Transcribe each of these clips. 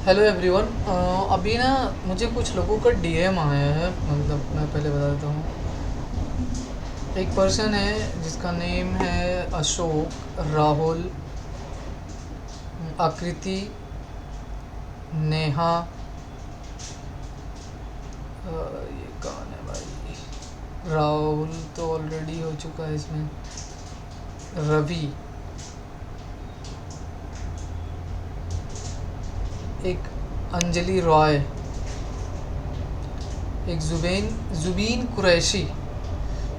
Hello everyone. अभी ना मुझे कुछ लोगों का डीएम आया है। मतलब मैं पहले बता देता हूँ। एक पर्सन है जिसका नेम है अशोक, राहुल, आकृति, नेहा। ये कौन है भाई? राहुल तो ऑलरेडी हो चुका है इसमें। रवि, एक अंजलि रॉय, एक जुबीन कुरैशी।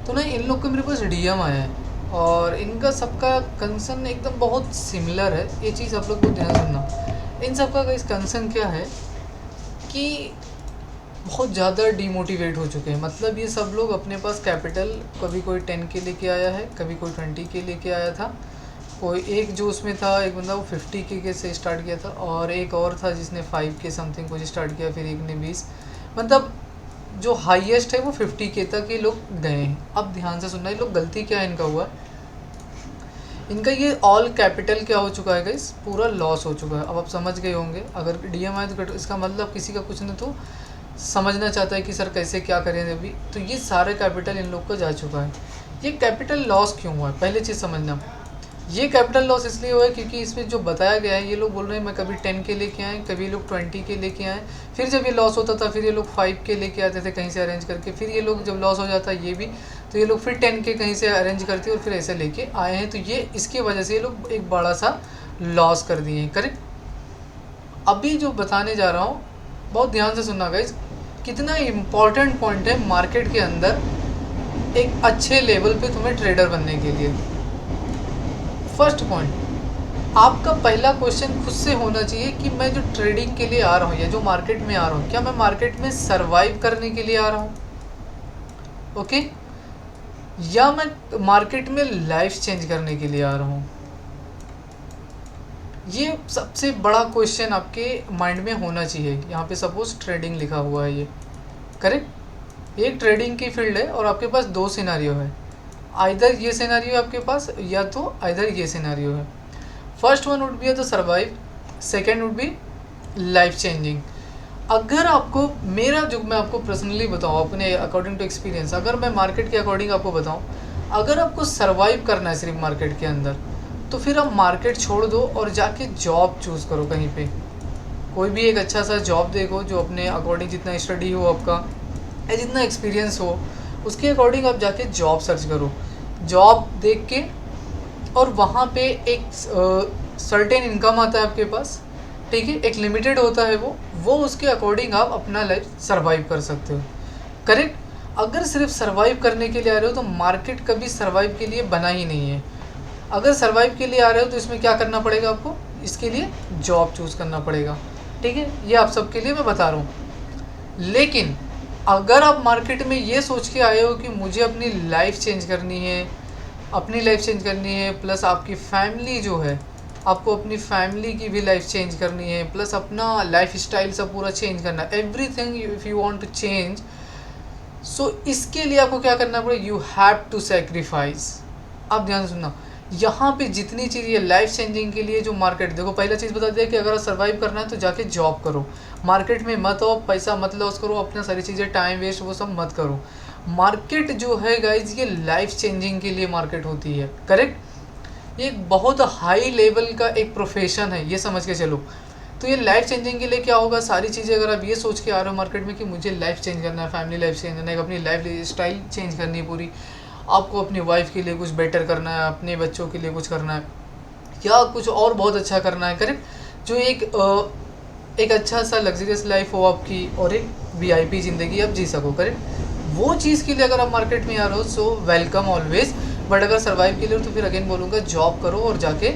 तो ना इन लोग को मेरे पास डीएम आया है और इनका सबका कंसर्न एकदम बहुत सिमिलर है। ये चीज़ आप लोग को ध्यान सुनना। इन सबका इस कंसर्न क्या है कि बहुत ज़्यादा डीमोटिवेट हो चुके हैं। मतलब ये सब लोग अपने पास कैपिटल, कभी कोई 10 के लेके आया है, कभी कोई 20 के लेके आया था। कोई एक जो उसमें था, एक बंदा वो 50 के से स्टार्ट किया था और एक और था जिसने 5 के समथिंग कुछ स्टार्ट किया, फिर एक ने 20। मतलब जो हाईएस्ट है वो 50 के तक ये लोग गए हैं। अब ध्यान से सुनना, ये लोग गलती क्या है इनका हुआ, इनका ये ऑल कैपिटल क्या हो चुका है गाइस, पूरा लॉस हो चुका है। अब आप समझ गए होंगे। अगर डीएम आए तो इसका मतलब किसी का कुछ नहीं तो समझना चाहता है कि सर कैसे क्या करें अभी। तो ये सारे कैपिटल इन लोग का जा चुका है। ये कैपिटल लॉस क्यों हुआ है, पहले चीज़ समझना। ये कैपिटल लॉस इसलिए हुआ है क्योंकि इसमें जो बताया गया है, ये लोग बोल रहे हैं मैं कभी 10 के लेके आए, कभी लोग 20 के लेके आए। फिर जब ये लॉस होता था फिर ये लोग 5 के लेके आते थे कहीं से अरेंज करके। फिर ये लोग जब लॉस हो जाता है ये भी, तो ये लोग फिर 10 के कहीं से अरेंज करते और फिर ऐसे लेके आए हैं। तो ये इसकी वजह से ये लोग एक बड़ा सा लॉस कर दिए हैं। करेक्ट। अभी जो बताने जा रहा हूँ बहुत ध्यान से सुनना गाइज, कितना इम्पॉर्टेंट पॉइंट है मार्केट के अंदर एक अच्छे लेवल पे तुम्हें ट्रेडर बनने के लिए। फर्स्ट पॉइंट, आपका पहला क्वेश्चन खुद से होना चाहिए कि मैं जो ट्रेडिंग के लिए आ रहा हूँ या जो मार्केट में आ रहा हूँ, क्या मैं मार्केट में सरवाइव करने के लिए आ रहा हूँ, ओके, या मैं मार्केट में लाइफ चेंज करने के लिए आ रहा हूँ। ये सबसे बड़ा क्वेश्चन आपके माइंड में होना चाहिए। यहाँ पे सपोज ट्रेडिंग लिखा हुआ है, ये करेक्ट। एक ट्रेडिंग की फील्ड है और आपके पास दो सिनारियो है। आइदर ये सिनारियो है आपके पास या तो आइदर ये सिनारियो है। First one would be the survive, second would be life changing. अगर आपको मेरा जो मैं आपको पर्सनली बताऊँ अपने अकॉर्डिंग टू एक्सपीरियंस, अगर मैं मार्केट के अकॉर्डिंग आपको बताऊँ, अगर आपको सर्वाइव करना है सिर्फ मार्केट के अंदर, तो फिर आप मार्केट छोड़ दो और जाके जॉब चूज़ करो कहीं पे। कोई भी एक अच्छा सा जॉब देखो जो अपने अकॉर्डिंग, जितना स्टडी हो आपका या जितना एक्सपीरियंस हो उसके अकॉर्डिंग आप जाके जॉब सर्च करो। जॉब देख के और वहाँ पे एक सर्टेन इनकम आता है आपके पास, ठीक है, एक लिमिटेड होता है वो उसके अकॉर्डिंग आप अपना लाइफ सर्वाइव कर सकते हो। करेक्ट। अगर सिर्फ सर्वाइव करने के लिए आ रहे हो तो मार्केट कभी सर्वाइव के लिए बना ही नहीं है। अगर सर्वाइव के लिए आ रहे हो तो इसमें क्या करना पड़ेगा आपको, इसके लिए जॉब चूज़ करना पड़ेगा। ठीक है, ये आप सबके लिए मैं बता रहा हूँ। लेकिन अगर आप मार्केट में ये सोच के आए हो कि मुझे अपनी लाइफ चेंज करनी है, अपनी लाइफ चेंज करनी है प्लस आपकी फैमिली जो है, आपको अपनी फैमिली की भी लाइफ चेंज करनी है, प्लस अपना लाइफ स्टाइल सब पूरा चेंज करना है, everything if you want to change, so इसके लिए आपको क्या करना पड़ेगा, यू हैव टू सेक्रीफाइस। आप ध्यान सुनना, यहाँ पे जितनी चीज़ ये लाइफ चेंजिंग के लिए जो मार्केट, देखो पहला चीज़ बता दिया कि अगर सर्वाइव करना है तो जाके जॉब करो, मार्केट में मत आओ, पैसा मत लॉस करो, अपना सारी चीज़ें टाइम वेस्ट वो सब मत करो। मार्केट जो है गाइज ये लाइफ चेंजिंग के लिए मार्केट होती है। करेक्ट। ये एक बहुत हाई लेवल का एक प्रोफेशन है, ये समझ के चलो। तो ये लाइफ चेंजिंग के लिए क्या होगा, सारी चीज़ें अगर आप ये सोच के आ रहे हो मार्केट में कि मुझे लाइफ चेंज करना है, फैमिली लाइफ चेंज करना है, अपनी लाइफ स्टाइल चेंज करनी है पूरी, आपको अपनी वाइफ के लिए कुछ बेटर करना है, अपने बच्चों के लिए कुछ करना है, या कुछ और बहुत अच्छा करना है, करेक्ट, जो एक अच्छा सा लग्जरियस लाइफ हो आपकी और एक वीआईपी ज़िंदगी आप जी सको, करेक्ट, वो चीज़ के लिए अगर आप मार्केट में आ रहे हो सो वेलकम ऑलवेज। बट अगर सर्वाइव के लिए तो फिर अगेन बोलूँगा जॉब करो और जाके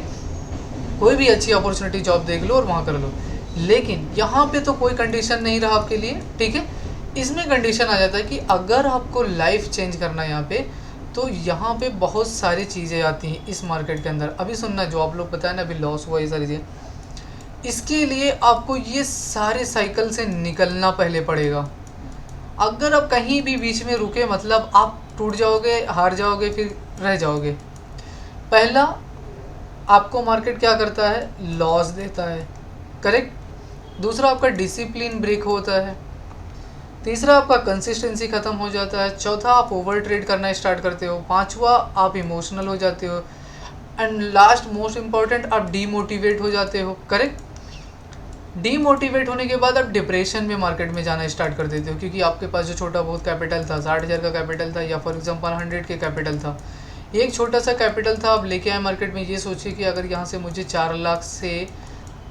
कोई भी अच्छी अपॉर्चुनिटी जॉब देख लो और वहाँ कर लो। लेकिन यहाँ पे तो कोई कंडीशन नहीं रहा आपके लिए, ठीक है। इसमें कंडीशन आ जाता है कि अगर आपको लाइफ चेंज करना है यहाँ पे, तो यहाँ पे बहुत सारी चीज़ें आती हैं इस मार्केट के अंदर। अभी सुनना, जो आप लोग पता है ना अभी लॉस हुआ ये सारी चीज़ें, इसके लिए आपको ये सारे साइकिल से निकलना पहले पड़ेगा। अगर आप कहीं भी बीच में रुके मतलब आप टूट जाओगे, हार जाओगे, फिर रह जाओगे। पहला, आपको मार्केट क्या करता है, लॉस देता है, करेक्ट। दूसरा आपका डिसिप्लिन ब्रेक होता है, तीसरा आपका कंसिस्टेंसी ख़त्म हो जाता है, चौथा आप ओवर ट्रेड करना स्टार्ट करते हो, पांचवा आप इमोशनल हो जाते हो, एंड लास्ट मोस्ट इम्पॉर्टेंट आप डीमोटिवेट हो जाते हो। करेक्ट। डीमोटिवेट होने के बाद आप डिप्रेशन में मार्केट में जाना स्टार्ट कर देते हो, क्योंकि आपके पास जो छोटा बहुत कैपिटल था, 60,000 का कैपिटल था या फॉर एग्जांपल 100 के कैपिटल था, एक छोटा सा कैपिटल था, आप लेके आए मार्केट में, ये सोचिए कि अगर यहाँ से मुझे 4 लाख से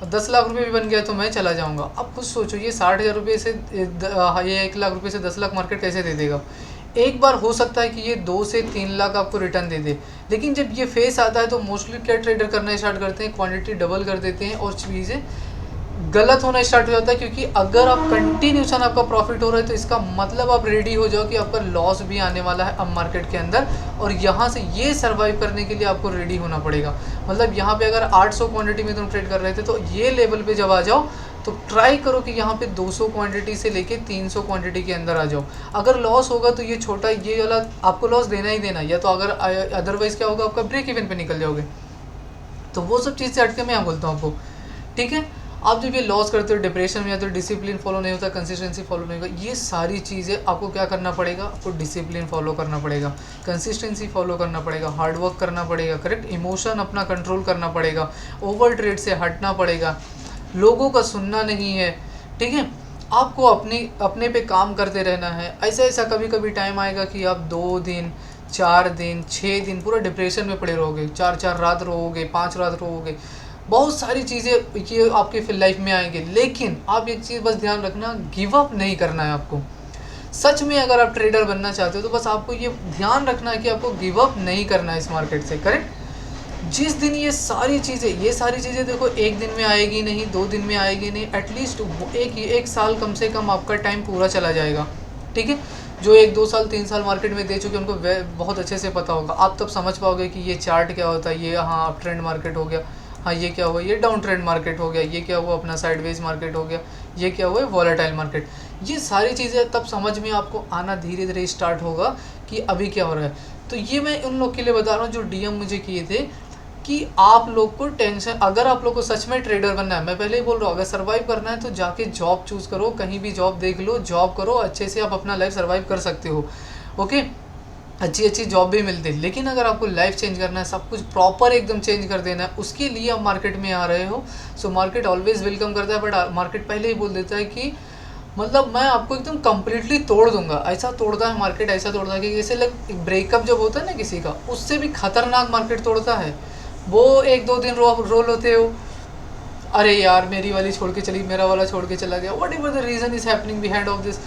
10 लाख रुपए भी बन गया तो मैं चला जाऊँगा। अब खुद सोचो, ये 60,000 रुपये से ये 1 लाख रुपये से 10 लाख मार्केट कैसे दे देगा। एक बार हो सकता है कि ये 2 से 3 लाख आपको रिटर्न दे दे, लेकिन जब ये फेस आता है तो मोस्टली क्या ट्रेडर करना स्टार्ट करते हैं, क्वांटिटी डबल कर देते हैं और चीज़ें गलत होना स्टार्ट हो जाता है। क्योंकि अगर आप कंटिन्यूसन आपका प्रॉफिट हो रहा है तो इसका मतलब आप रेडी हो जाओ कि आपका लॉस भी आने वाला है अब मार्केट के अंदर, और यहाँ से ये सर्वाइव करने के लिए आपको रेडी होना पड़ेगा। मतलब यहाँ पे अगर 800 क्वांटिटी में तुम ट्रेड कर रहे थे तो ये लेवल पे जब आ जाओ तो ट्राई करो कि यहाँ पे 200 क्वांटिटी से लेके 300 क्वांटिटी के अंदर आ जाओ। अगर लॉस होगा तो ये छोटा ये वाला आपको लॉस देना ही देना, या तो अगर अदरवाइज क्या होगा, आपका ब्रेक इवन पे निकल जाओगे। तो वो सब चीज़ से हट के मैं यहाँ बोलता हूँ आपको, ठीक है। आप जब ये लॉस करते हो, डिप्रेशन में जाते हो, डिसिप्लिन फॉलो नहीं होता, कंसिस्टेंसी फॉलो नहीं होगा, ये सारी चीज़ें आपको क्या करना पड़ेगा, आपको डिसिप्लिन फॉलो करना पड़ेगा, कंसिस्टेंसी फॉलो करना पड़ेगा, हार्ड वर्क करना पड़ेगा, करेक्ट, इमोशन अपना कंट्रोल करना पड़ेगा, ओवर ट्रेड से हटना पड़ेगा, लोगों का सुनना नहीं है, ठीक है। आपको अपने पे काम करते रहना है। ऐसा कभी कभी टाइम आएगा कि आप 2 दिन 4 दिन 6 दिन पूरा डिप्रेशन में पड़े रहोगे, 4 रात रहोगे, 5 रात रहोगे, बहुत सारी चीज़ें ये आपके फिर लाइफ में आएंगे। लेकिन आप एक चीज़ बस ध्यान रखना, गिव अप नहीं करना है आपको। सच में अगर आप ट्रेडर बनना चाहते हो तो बस आपको ये ध्यान रखना है कि आपको गिव अप नहीं करना है इस मार्केट से। करेक्ट। जिस दिन ये सारी चीज़ें देखो, एक दिन में आएगी नहीं, 2 दिन में आएगी नहीं, एटलीस्ट एक साल कम से कम आपका टाइम पूरा चला जाएगा, ठीक है। जो 1-2 साल 3 साल मार्केट में दे चुके उनको बहुत अच्छे से पता होगा। आप तब समझ पाओगे कि ये चार्ट क्या होता है, ये हाँ अप ट्रेंड मार्केट हो गया, हाँ ये क्या हुआ, ये डाउन ट्रेंड मार्केट हो गया, ये क्या हुआ अपना साइडवेज मार्केट हो गया, ये क्या हुआ वॉलेटाइल मार्केट। ये सारी चीज़ें तब समझ में आपको आना धीरे धीरे स्टार्ट होगा कि अभी क्या हो रहा है। तो ये मैं उन लोग के लिए बता रहा हूँ जो डीएम मुझे किए थे कि आप लोग को टेंशन, अगर आप लोग को सच में ट्रेडर बनना है, मैं पहले ही बोल रहा हूँ, अगर सर्वाइव करना है तो जाके जॉब चूज़ करो, कहीं भी जॉब देख लो, जॉब करो, अच्छे से आप अपना लाइफ सर्वाइव कर सकते हो, ओके। अच्छी जॉब भी मिलती है। लेकिन अगर आपको लाइफ चेंज करना है, सब कुछ प्रॉपर एकदम चेंज कर देना है, उसके लिए आप मार्केट में आ रहे हो, सो मार्केट ऑलवेज वेलकम करता है। बट मार्केट पहले ही बोल देता है कि मतलब मैं आपको एकदम कम्प्लीटली तोड़ दूंगा। ऐसा तोड़ता है मार्केट, ऐसा तोड़ता है कि जैसे ब्रेकअप जब होता है ना किसी का, उससे भी खतरनाक मार्केट तोड़ता है। वो 1-2 दिन रोल होते हो, अरे यार मेरी वाली छोड़ के चली, मेरा वाला छोड़ के चला गया, what ever the reason is happening behind of this,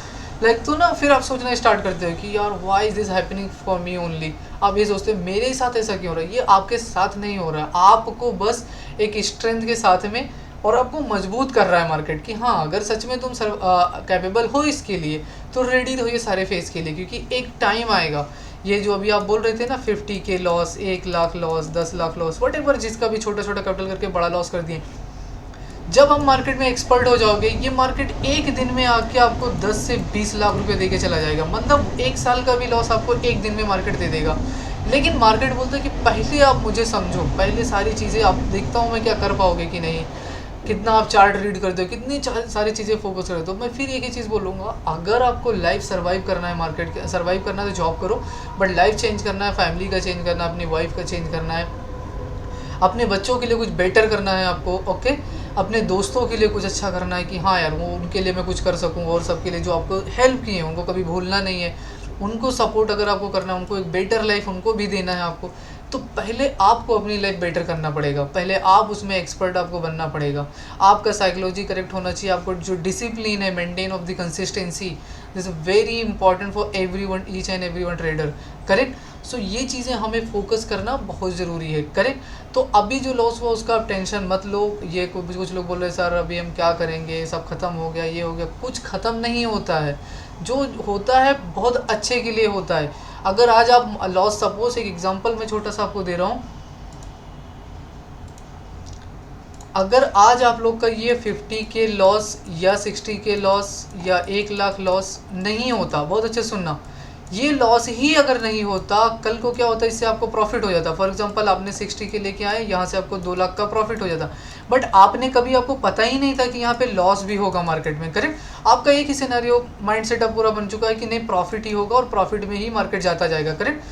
like तो ना फिर आप सोचना स्टार्ट करते हो कि यार why is this happening for me only. आप ये सोचते हो मेरे साथ ऐसा क्यों हो रहा है, ये आपके साथ नहीं हो रहा है, आपको बस एक स्ट्रेंथ के साथ में और आपको मजबूत कर रहा है मार्केट कि हाँ अगर सच में तुम कैपेबल हो इसके लिए तो रेडी रहो ये सारे फेस के लिए। क्योंकि एक टाइम आएगा, ये जो अभी आप बोल रहे थे ना 50 के loss, 1 lakh loss, 10 lakh loss, what ever जिसका भी छोटा छोटा कैपिटल करके बड़ा लॉस कर दिए, जब हम मार्केट में एक्सपर्ट हो जाओगे, ये मार्केट एक दिन में आके आपको 10 से 20 लाख रुपए दे के चला जाएगा। मतलब 1 साल का भी लॉस आपको एक दिन में मार्केट दे देगा। लेकिन मार्केट बोलता है कि पहले आप मुझे समझो, पहले सारी चीज़ें आप देखता हूँ मैं क्या कर पाओगे कि नहीं, कितना आप चार्ट रीड करते हो, कितनी सारी चीज़ें फोकस करते हो। मैं फिर एक ही चीज़ बोलूँगा, अगर आपको लाइफ सर्वाइव करना है, मार्केट के सर्वाइव करना है तो जॉब करो, बट लाइफ चेंज करना है, फैमिली का चेंज करना है, अपनी वाइफ का चेंज करना है, अपने बच्चों के लिए कुछ बेटर करना है आपको, ओके। अपने दोस्तों के लिए कुछ अच्छा करना है कि हाँ यार वो उनके लिए मैं कुछ कर सकूँ, और सबके लिए जो आपको हेल्प किए हैं उनको कभी भूलना नहीं है, उनको सपोर्ट अगर आपको करना है, उनको एक बेटर लाइफ उनको भी देना है आपको, तो पहले आपको अपनी लाइफ बेटर करना पड़ेगा, पहले आप उसमें एक्सपर्ट आपको बनना पड़ेगा। आपका साइकोलॉजी करेक्ट होना चाहिए, आपको जो डिसिप्लिन है, maintain of the consistency this very important for everyone, each and everyone trader, correct. So ये चीज़ें हमें फोकस करना बहुत ज़रूरी है, करेक्ट। तो अभी जो लॉस हुआ उसका आप टेंशन मत लो। ये कुछ लोग बोल रहे सर अभी हम क्या करेंगे, सब ख़त्म हो गया, ये हो गया, कुछ ख़त्म नहीं होता है। जो होता है बहुत अच्छे के लिए होता है। अगर आज आप लॉस, सपोज एक एग्जांपल मैं छोटा सा आपको दे रहा हूँ, अगर आज आप लोग का ये 50 के लॉस या 60 के लॉस या 1 लाख लॉस नहीं होता, बहुत अच्छे सुनना, ये लॉस ही अगर नहीं होता, कल को क्या होता, इससे आपको प्रॉफिट हो जाता। फॉर एग्जांपल आपने 60 के लेके आए, यहाँ से आपको 2 लाख का प्रॉफिट हो जाता, बट आपने कभी, आपको पता ही नहीं था कि यहाँ पे लॉस भी होगा मार्केट में। करेक्ट, आपका एक ही सिनेरियो माइंड सेटअप पूरा बन चुका है कि नहीं प्रॉफिट ही होगा और प्रॉफिट में ही मार्केट जाता जाएगा। करेक्ट,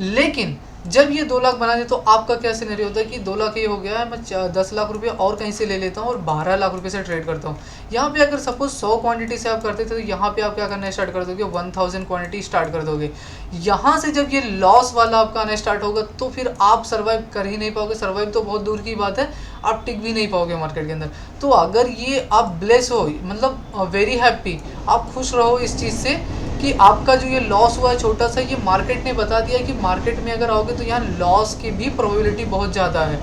लेकिन जब ये 2 लाख बना दे तो आपका क्या सिनेरियो होता है कि 2 लाख ये हो गया है, मैं 10 लाख रुपये और कहीं से ले लेता हूँ और 12 लाख रुपये से ट्रेड करता हूँ। यहाँ पे अगर सपोज 100 क्वांटिटी से आप करते थे तो यहाँ पे आप क्या करना स्टार्ट कर दोगे, 1000 क्वांटिटी स्टार्ट कर दोगे। यहाँ से जब ये लॉस वाला आपका आना स्टार्ट होगा तो फिर आप सर्वाइव कर ही नहीं पाओगे। सर्वाइव तो बहुत दूर की बात है, आप टिक भी नहीं पाओगे मार्केट के अंदर। तो अगर ये आप ब्लेस हो, मतलब वेरी हैप्पी, आप खुश रहो इस चीज़ से कि आपका जो ये लॉस हुआ है छोटा सा, ये मार्केट ने बता दिया कि मार्केट में अगर आओगे तो यहाँ लॉस की भी प्रोबेबिलिटी बहुत ज़्यादा है।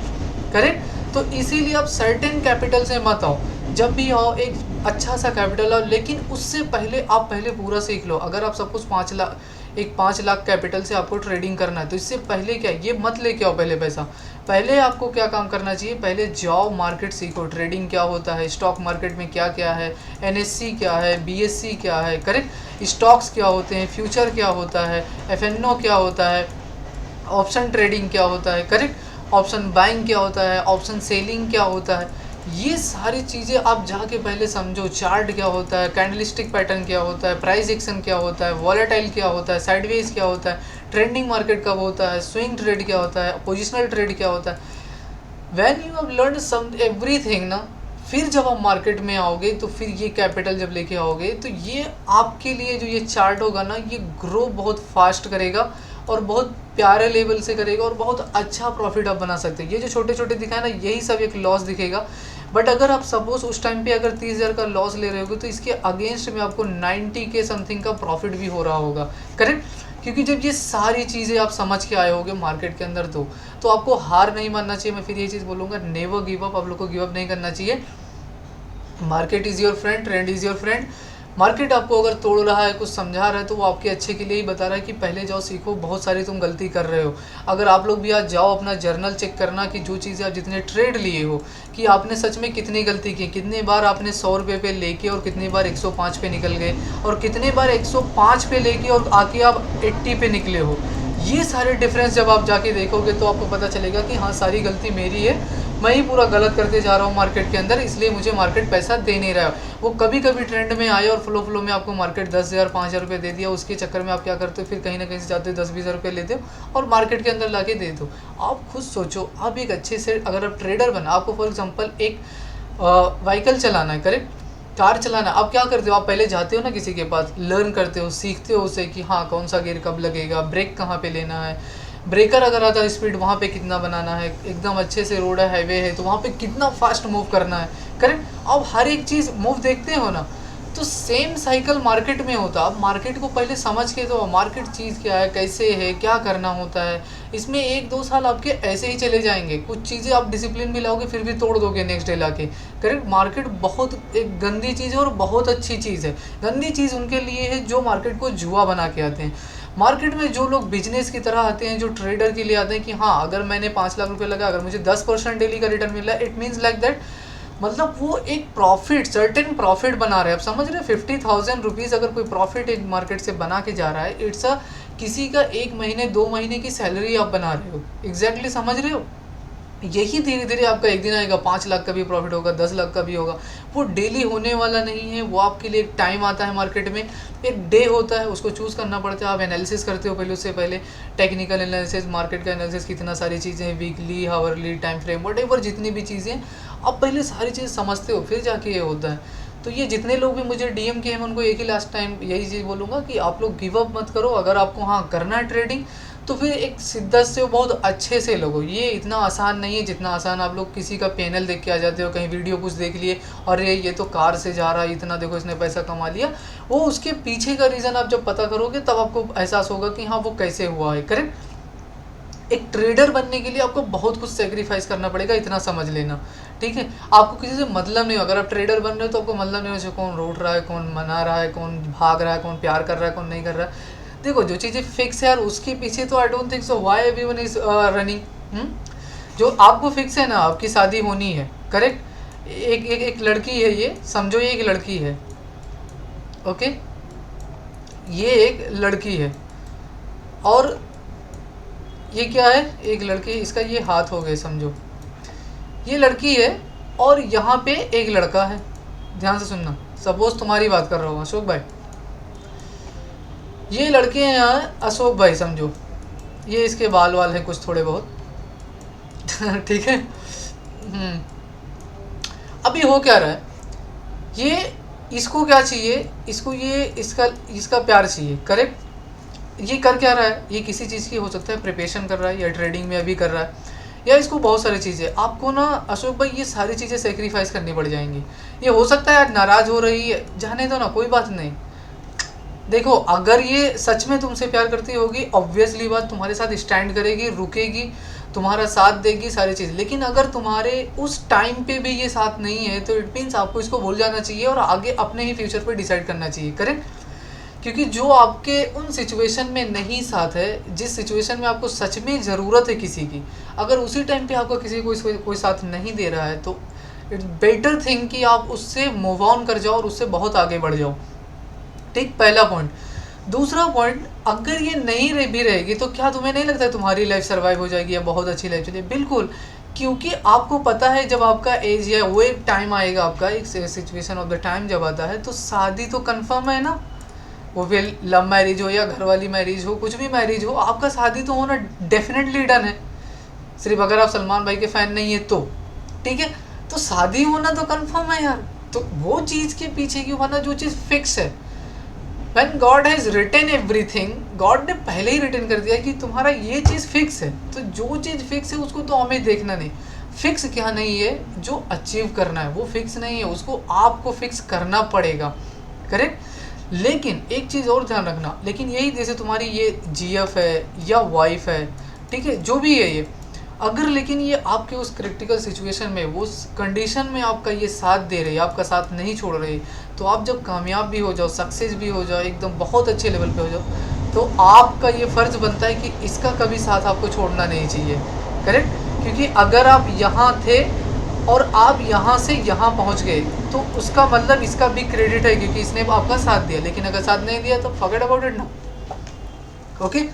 करेक्ट, तो इसीलिए आप सर्टेन कैपिटल से मत आओ। जब भी आओ एक अच्छा सा कैपिटल आओ, लेकिन उससे पहले आप पहले पूरा सीख लो। अगर आप सपोज 5 लाख कैपिटल से आपको ट्रेडिंग करना है तो इससे पहले क्या, ये मत लेके आओ पहले पैसा। पहले आपको क्या काम करना चाहिए, पहले जाओ मार्केट सीखो, ट्रेडिंग क्या होता है, स्टॉक मार्केट में क्या क्या है, NSE क्या है, BSE क्या है, करेक्ट, स्टॉक्स क्या होते हैं, फ्यूचर क्या होता है, FNO क्या होता है, ऑप्शन ट्रेडिंग क्या होता है, करेक्ट, ऑप्शन बाइंग क्या होता है, ऑप्शन सेलिंग क्या होता है, ये सारी चीज़ें आप जाके पहले समझो। चार्ट क्या होता है, कैंडलस्टिक पैटर्न क्या होता है, प्राइस एक्शन क्या होता है, वॉलेटाइल क्या होता है, साइडवेज क्या होता है, ट्रेंडिंग मार्केट कब होता है, स्विंग ट्रेड क्या होता है, पोजिशनल ट्रेड क्या होता है। When you have learn some everything ना, फिर जब आप मार्केट में आओगे तो फिर ये कैपिटल जब लेके आओगे तो ये आपके लिए जो ये चार्ट होगा ना, ये ग्रो बहुत फास्ट करेगा और बहुत प्यारे लेवल से करेगा और बहुत अच्छा प्रॉफिट आप बना सकते हैं। ये जो छोटे छोटे दिखाए ना, यही सब एक लॉस दिखेगा, बट अगर आप सपोज उस टाइम पे अगर 30,000 का लॉस ले रहे होगे तो इसके अगेंस्ट में आपको 90 के समथिंग का प्रॉफिट भी हो रहा होगा। करेक्ट, क्योंकि जब ये सारी चीज़ें आप समझ के आए होगे मार्केट के अंदर तो आपको हार नहीं मानना चाहिए। मैं फिर ये चीज़ बोलूँगा, नेवर गिव अप, आप लोग को गिव अप नहीं करना चाहिए। Market is your friend, trend is your friend. Market आपको अगर तोड़ रहा है, कुछ समझा रहा है, तो वो आपके अच्छे के लिए ही बता रहा है कि पहले जाओ सीखो, बहुत सारी तुम गलती कर रहे हो। अगर आप लोग भी आज जाओ अपना जर्नल चेक करना कि जो चीज़ें आप जितने ट्रेड लिए हो कि आपने सच में कितनी गलती की, कितने बार आपने 100 रुपये पे लेके और कितनी बार 105 पे निकल गए, और कितने बार 105 पे लेके और आके आप 80 पे निकले हो। ये सारे डिफरेंस जब आप जाके देखोगे तो आपको पता चलेगा कि हाँ, सारी गलती मेरी है, मैं ही पूरा गलत करते जा रहा हूँ मार्केट के अंदर, इसलिए मुझे मार्केट पैसा दे नहीं रहा है। वो कभी कभी ट्रेंड में आए और फ्लो में आपको मार्केट 10,000 5,000 रुपये दे दिया, उसके चक्कर में आप क्या करते हो, फिर कहीं ना कहीं से जाते हो 10-20 रुपये लेते हो और मार्केट के अंदर लाके दे दो। आप खुद सोचो, आप एक अच्छे से अगर आप ट्रेडर बना, आपको फॉर एग्जाम्पल एक व्हीकल चलाना है, करेक्ट, कार चलाना, आप क्या करते हो, आप पहले जाते हो ना किसी के पास, लर्न करते हो, सीखते हो उसे कि हाँ कौन सा गियर कब लगेगा, ब्रेक कहाँ पे लेना है, ब्रेकर अगर आता है स्पीड वहाँ पे कितना बनाना है, एकदम अच्छे से रोड है, हाईवे है तो वहाँ पे कितना फास्ट मूव करना है। करेक्ट, आप हर एक चीज़ मूव देखते हो ना, तो सेम साइकिल मार्केट में होता। आप मार्केट को पहले समझ के, तो मार्केट चीज़ क्या है, कैसे है, क्या करना होता है, इसमें 1-2 साल आपके ऐसे ही चले जाएंगे। कुछ चीज़ें आप डिसिप्लिन भी लाओगे फिर भी तोड़ दोगे नेक्स्ट डे लाके। करेक्ट, मार्केट बहुत एक गंदी चीज़ है और बहुत अच्छी चीज़ है। गंदी चीज़ उनके लिए है जो मार्केट को जुआ बना के आते हैं। मार्केट में जो लोग बिजनेस की तरह आते हैं, जो ट्रेडर के लिए आते हैं कि हाँ अगर मैंने 5 लाख रुपये लगा, अगर मुझे 10% डेली का रिटर्न मिल रहा है, इट मीन्स लाइक दैट, मतलब वो एक प्रॉफिट, सर्टेन प्रॉफिट बना रहे हैं। आप समझ रहे हैं, 50,000 रुपीज़ अगर कोई प्रॉफिट एक मार्केट से बना के जा रहा है, इट्स अ किसी का 1 महीने 2 महीने की सैलरी आप बना रहे हो। एग्जैक्टली समझ रहे हो। यही धीरे धीरे आपका एक दिन आएगा 5 लाख का भी प्रॉफिट होगा, 10 लाख का भी होगा। वो डेली होने वाला नहीं है, वो आपके लिए एक टाइम आता है मार्केट में, एक डे होता है, उसको चूज़ करना पड़ता है। आप एनालिसिस करते हो पहले, उससे पहले टेक्निकल एनालिसिस, मार्केट का एनालिसिस, कितना सारी चीज़ें, weekly, hourly, time frame, what जितनी भी चीज़ें, आप पहले सारी चीज़ समझते हो फिर जाके ये होता है। तो ये जितने लोग भी मुझे DM किए हैं, उनको एक ही लास्ट टाइम यही चीज़ बोलूँगा कि आप लोग गिव अप मत करो। अगर आपको हाँ करना है ट्रेडिंग, तो फिर एक शिद्दत से बहुत अच्छे से लगो। ये इतना आसान नहीं है जितना आसान आप लोग किसी का पैनल देख के आ जाते हो, कहीं वीडियो कुछ देख लिए, और ये तो कार से जा रहा है, इतना देखो इसने पैसा कमा लिया। वो उसके पीछे का रीज़न आप जब पता करोगे तब आपको एहसास होगा कि हाँ वो कैसे हुआ है। करेक्ट, एक ट्रेडर बनने के लिए आपको बहुत कुछ सेक्रीफाइस करना पड़ेगा, इतना समझ लेना, ठीक है। आपको किसी से मतलब नहीं हो। अगर आप ट्रेडर बन रहे हो तो आपको मतलब नहीं हो कौन रूठ रहा है, कौन मना रहा है, कौन भाग रहा है, कौन प्यार कर रहा है, कौन नहीं कर रहा है। देखो जो चीज़ें फिक्स है यार, उसके पीछे तो I don't think so why everyone is running. जो आपको फिक्स है ना, आपकी शादी होनी है, करेक्ट, एक लड़की है, ये समझो ये एक लड़की है, ओके, ये एक लड़की है, और ये क्या है, एक लड़की, इसका ये हाथ हो गए समझो, ये लड़की है और यहाँ पे एक लड़का है। ध्यान से सुनना, सपोज तुम्हारी बात कर रहा हूँ अशोक भाई, ये लड़के हैं यहाँ अशोक भाई समझो, ये इसके बाल वाल हैं कुछ थोड़े बहुत ठीक है। अभी हो क्या रहा है, ये इसको क्या चाहिए, इसको ये इसका प्यार चाहिए, करेक्ट। ये कर क्या रहा है, ये किसी चीज़ की हो सकता है प्रिपरेशन कर रहा है, या ट्रेडिंग में अभी कर रहा है, या इसको बहुत सारी चीज़ें, आपको ना अशोक भाई ये सारी चीज़ें सेक्रीफाइस करनी पड़ जाएंगी। ये हो सकता है यार नाराज़ हो रही है, जाने दो ना, कोई बात नहीं। देखो अगर ये सच में तुमसे प्यार करती होगी, ऑब्वियसली बात तुम्हारे साथ स्टैंड करेगी, रुकेगी, तुम्हारा साथ देगी, सारी चीज़। लेकिन अगर तुम्हारे उस टाइम पे भी ये साथ नहीं है तो इट मीन्स आपको इसको भूल जाना चाहिए और आगे अपने ही फ्यूचर पे डिसाइड करना चाहिए, करेक्ट। क्योंकि जो आपके उन सिचुएशन में नहीं साथ है, जिस सिचुएशन में आपको सच में ज़रूरत है किसी की, अगर उसी टाइम पे आपको किसी को कोई साथ नहीं दे रहा है, तो इट्स बेटर थिंग कि आप उससे मूव ऑन कर जाओ और उससे बहुत आगे बढ़ जाओ। ठीक, पहला पॉइंट। दूसरा पॉइंट, अगर ये नहीं भी रहेगी तो क्या तुम्हें नहीं लगता तुम्हारी लाइफ सर्वाइव हो जाएगी या बहुत अच्छी लाइफ चलेगी? बिल्कुल, क्योंकि आपको पता है जब आपका एज या वो एक टाइम आएगा, आपका एक सिचुएशन ऑफ द टाइम जब आता है, तो शादी तो कंफर्म है ना। वो फिर लव मैरिज हो या घर वाली मैरिज हो, कुछ भी मैरिज हो, आपका शादी तो होना डेफिनेटली डन है। सिर्फ अगर आप सलमान भाई के फ़ैन नहीं है तो, ठीक है, तो शादी होना तो कंफर्म है यार। तो वो चीज़ के पीछे क्यों भागना जो चीज़ फिक्स है। When God has written everything, God ने पहले ही रिटन कर दिया कि तुम्हारा ये चीज़ फिक्स है, तो जो चीज़ फिक्स है उसको तो हमें देखना नहीं। फिक्स क्या नहीं है, जो अचीव करना है वो फिक्स नहीं है, उसको आपको फिक्स करना पड़ेगा, करेक्ट। लेकिन एक चीज़ और ध्यान रखना, लेकिन यही जैसे तुम्हारी ये जीएफ है या वाइफ है, ठीक है, जो भी है ये, अगर लेकिन ये आपके उस क्रिटिकल सिचुएशन में, वो उस कंडीशन में आपका ये साथ दे रही है, आपका साथ नहीं छोड़ रही, तो आप जब कामयाब भी हो जाओ, सक्सेस भी हो जाओ, एकदम बहुत अच्छे लेवल पे हो जाओ, तो आपका ये फ़र्ज़ बनता है कि इसका कभी साथ आपको छोड़ना नहीं चाहिए, करेक्ट। क्योंकि अगर आप यहाँ थे और आप यहाँ से यहाँ पहुँच गए, तो उसका मतलब इसका भी क्रेडिट है क्योंकि इसने आपका साथ दिया। लेकिन अगर साथ नहीं दिया तो फॉरगेट अबाउट इट ना, ओके।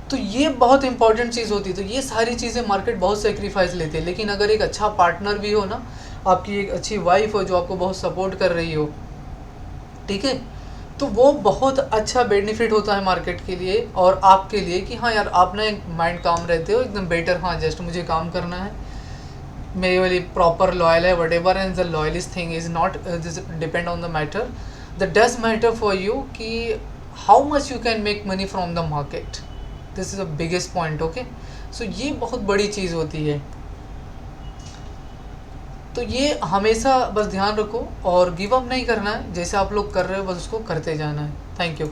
तो ये बहुत इंपॉर्टेंट चीज़ होती है। तो ये सारी चीज़ें मार्केट बहुत सेक्रीफाइस लेते हैं, लेकिन अगर एक अच्छा पार्टनर भी हो ना, आपकी एक अच्छी वाइफ हो जो आपको बहुत सपोर्ट कर रही हो, ठीक है, तो वो बहुत अच्छा बेनिफिट होता है मार्केट के लिए और आपके लिए कि हाँ यार आप ना एक माइंड काम रहते हो एकदम बेटर, हाँ जस्ट मुझे काम करना है, मेरे वाली प्रॉपर लॉयल है, whatever, and the loyalist thing is not depend on the matter, the does matter for you कि how much you can make money from the market. This is the biggest point, okay. So ये बहुत बड़ी चीज़ होती है। तो ये हमेशा बस ध्यान रखो और गिव अप नहीं करना है, जैसे आप लोग कर रहे हो बस उसको करते जाना है। Thank you.